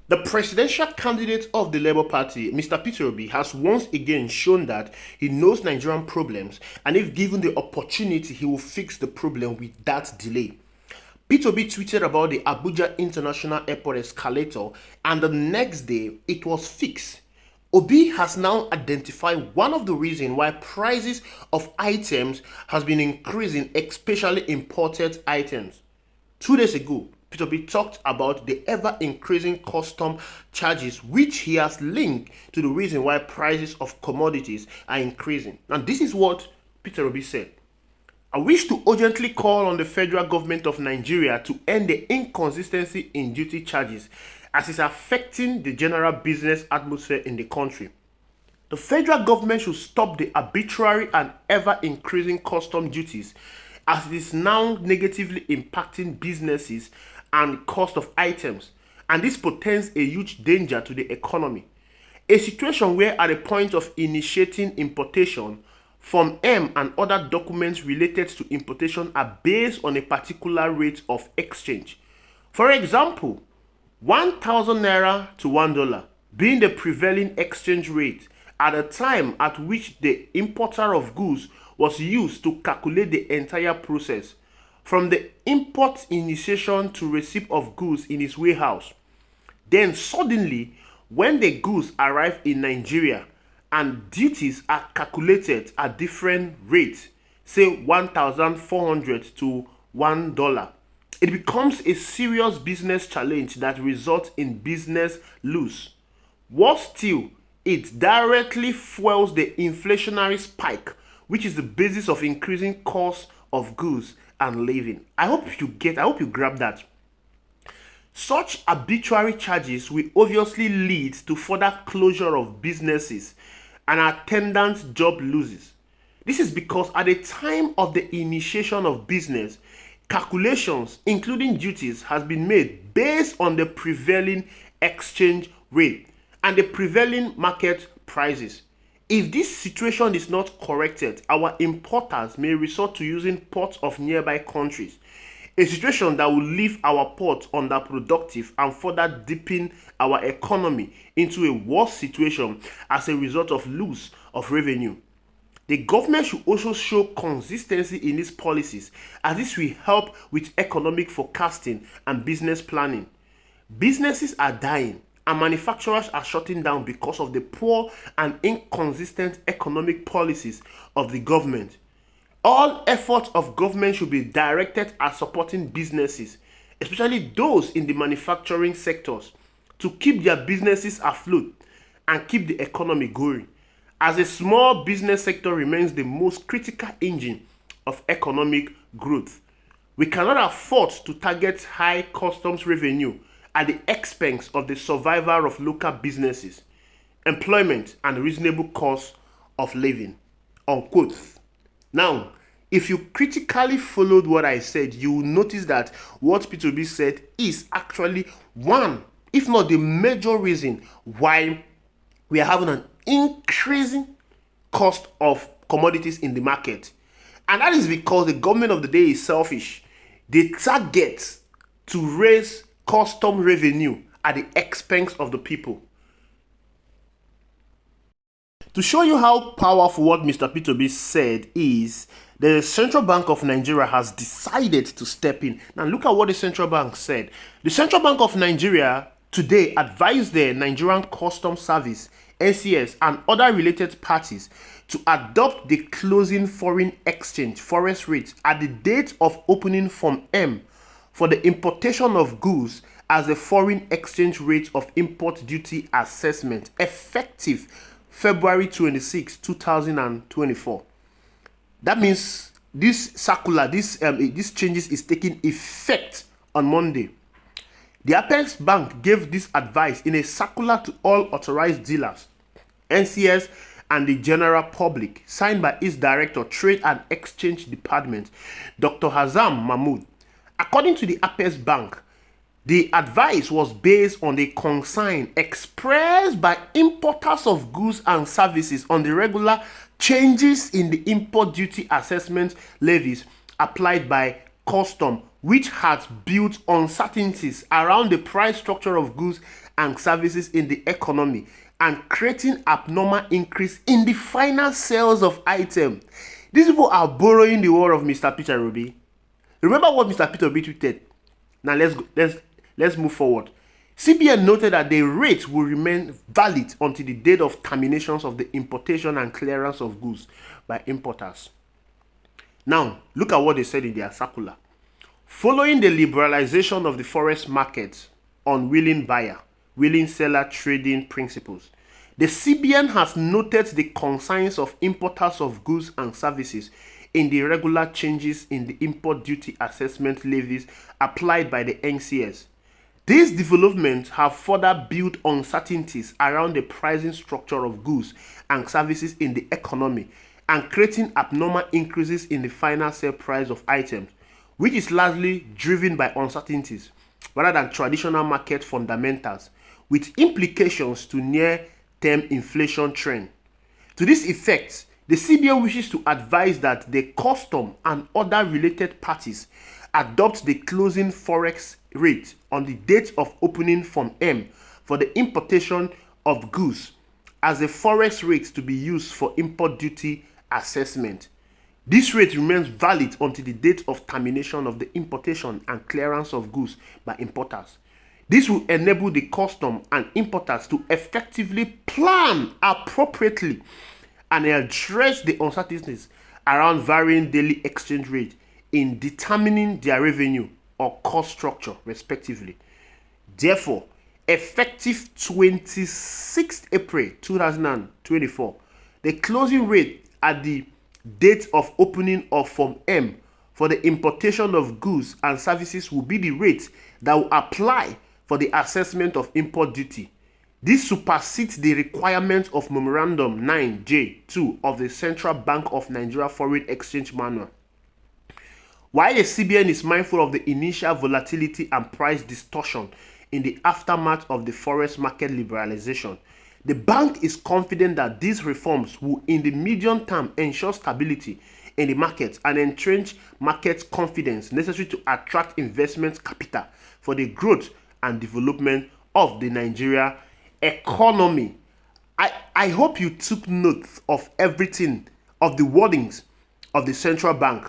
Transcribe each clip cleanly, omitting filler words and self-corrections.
The presidential candidate of the Labour Party, Mr. Peter Obi, has once again shown that he knows Nigerian problems, and if given the opportunity, he will fix the problem with that delay. Peter Obi tweeted about the Abuja International Airport escalator, and the next day it was fixed. Obi has now identified one of the reasons why prices of items has been increasing, especially imported items. 2 days ago, Peter Obi talked about the ever-increasing custom charges, which he has linked to the reason why prices of commodities are increasing. And this is what Peter Obi said. I wish to urgently call on the federal government of Nigeria to end the inconsistency in duty charges as it's affecting the general business atmosphere in the country. The federal government should stop the arbitrary and ever-increasing custom duties as it is now negatively impacting businesses and cost of items, and this portends a huge danger to the economy. A situation where at the point of initiating importation, Form M and other documents related to importation are based on a particular rate of exchange. For example, 1,000 naira to $1 being the prevailing exchange rate at the time at which the importer of goods was used to calculate the entire process, from the import initiation to receipt of goods in his warehouse. Then suddenly, when the goods arrive in Nigeria and duties are calculated at different rates, say 1,400 to $1, it becomes a serious business challenge that results in business loss. Worse still, it directly fuels the inflationary spike, which is the basis of increasing costs of goods and living. I hope you grab that. Such arbitrary charges will obviously lead to further closure of businesses and attendant job losses. This is because at the time of the initiation of business, calculations including duties has been made based on the prevailing exchange rate and the prevailing market prices. If this situation is not corrected, our importers may resort to using ports of nearby countries, a situation that will leave our ports underproductive and further deepen our economy into a worse situation as a result of loss of revenue. The government should also show consistency in its policies, as this will help with economic forecasting and business planning. Businesses are dying and manufacturers are shutting down because of the poor and inconsistent economic policies of the government. All efforts of government should be directed at supporting businesses, especially those in the manufacturing sectors, to keep their businesses afloat and keep the economy going, as the small business sector remains the most critical engine of economic growth. We cannot afford to target high customs revenue at the expense of the survival of local businesses, employment, and reasonable cost of living. Unquote. Now, if you critically followed what I said, you will notice that what Peter Obi said is actually one, if not the major reason why we are having an increasing cost of commodities in the market. And that is because the government of the day is selfish. They target to raise custom revenue at the expense of the people. To show you how powerful what Mr. Peter Obi said is, the Central Bank of Nigeria has decided to step in. Now look at what the Central Bank said. The Central Bank of Nigeria today advised the Nigerian Customs Service, NCS, and other related parties to adopt the closing foreign exchange forex rate at the date of opening Form M for the importation of goods as the foreign exchange rate of import duty assessment, effective February 26, 2024. That means this circular, this changes is taking effect on Monday. The Apex Bank gave this advice in a circular to all authorized dealers, NCS, and the general public, signed by its Director, Trade and Exchange Department, Dr. Hazam Mahmood. According to the Apex Bank, the advice was based on the concern expressed by importers of goods and services on the regular changes in the import duty assessment levies applied by custom which has built uncertainties around the price structure of goods and services in the economy and creating abnormal increase in the final sales of items. These people are borrowing the word of Mr. Peter Obi. Remember what Mr. Peter Obi tweeted. Now let's move forward. CBN noted that the rate will remain valid until the date of terminations of the importation and clearance of goods by importers. Now, look at what they said in their circular. Following the liberalization of the forex market on willing buyer, willing seller trading principles, the CBN has noted the concerns of importers of goods and services in the regular changes in the import duty assessment levies applied by the NCS. These developments have further built uncertainties around the pricing structure of goods and services in the economy and creating abnormal increases in the final sale price of items, which is largely driven by uncertainties rather than traditional market fundamentals, with implications to near-term inflation trend. To this effect, the CBN wishes to advise that the custom and other related parties adopt the closing forex rate on the date of opening Form M for the importation of goods as a forex rate to be used for import duty assessment. This rate remains valid until the date of termination of the importation and clearance of goods by importers. This will enable the custom and importers to effectively plan appropriately and address the uncertainties around varying daily exchange rate in determining their revenue or cost structure, respectively. Therefore, effective 26th April 2024, the closing rate at the date of opening of Form M for the importation of goods and services will be the rate that will apply for the assessment of import duty. This supersedes the requirement of Memorandum 9J2 of the Central Bank of Nigeria Foreign Exchange Manual. While the CBN is mindful of the initial volatility and price distortion in the aftermath of the forex market liberalization, the bank is confident that these reforms will in the medium term ensure stability in the market and entrench market confidence necessary to attract investment capital for the growth and development of the Nigeria economy. I hope you took note of everything, of the wordings of the central bank.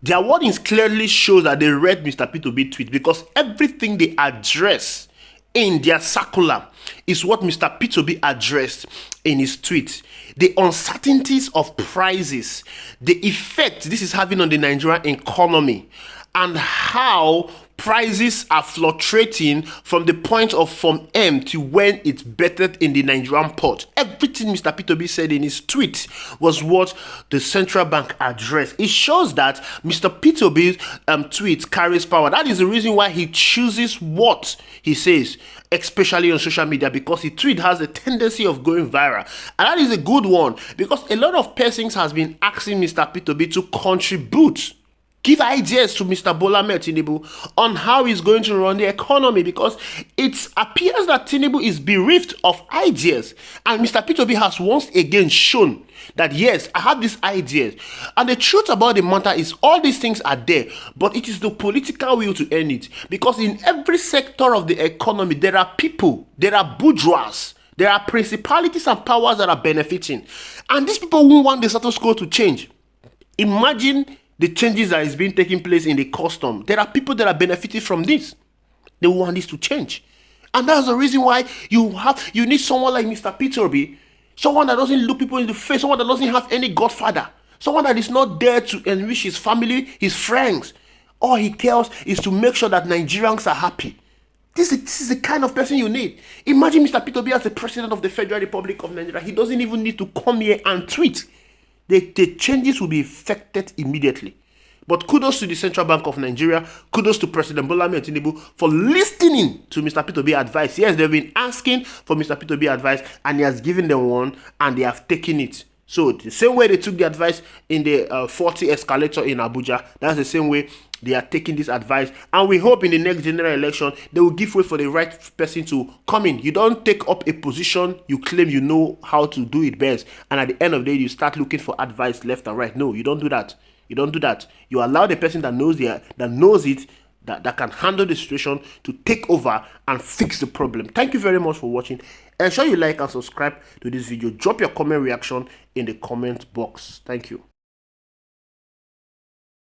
Their wordings clearly show that they read Mr. P2B tweet, because everything they address in their circular is what Mr. P2B addressed in his tweet. The uncertainties of prices, the effect this is having on the Nigerian economy, and how prices are fluctuating from the point of Form M to when it's bettered in the Nigerian port. Everything Mr. P2B said in his tweet was what the central bank addressed. It shows that Mr. P2B's tweet carries power. That is the reason why he chooses what he says, especially on social media, because his tweet has a tendency of going viral. And that is a good one, because a lot of persons has been asking Mr. P2B to contribute, give ideas to Mr. Bola Ahmed Tinubu on how he's going to run the economy, because it appears that Tinubu is bereft of ideas. And Mr. P2B has once again shown that, yes, I have these ideas. And the truth about the matter is all these things are there, but it is the political will to earn it. Because in every sector of the economy, there are people, there are bourgeois, there are principalities and powers that are benefiting. And these people won't want the status quo to change. Imagine the changes that is being taking place in the custom. There are people that are benefiting from this. They want this to change. And that's the reason why you need someone like Mr. P2B, someone that doesn't look people in the face, someone that doesn't have any godfather, someone that is not there to enrich his family, his friends. All he cares is to make sure that Nigerians are happy. This is the kind of person you need. Imagine Mr. P2B as the president of the Federal Republic of Nigeria. He doesn't even need to come here and tweet. The changes will be effected immediately. But kudos to the Central Bank of Nigeria, kudos to President Bola Ahmed Tinubu for listening to Mr. P2B advice. Yes, they've been asking for Mr. P2B advice, and he has given them one, and they have taken it. So the same way they took the advice in the 40 escalator in Abuja, that's the same way they are taking this advice. And we hope in the next general election, they will give way for the right person to come in. You don't take up a position you claim you know how to do it best, and at the end of the day, you start looking for advice left and right. No, you don't do that. You don't do that. You allow the person that knows it, that can handle the situation, to take over and fix the problem. Thank you very much for watching. Ensure you like and subscribe to this video. Drop your comment reaction in the comment box. Thank you.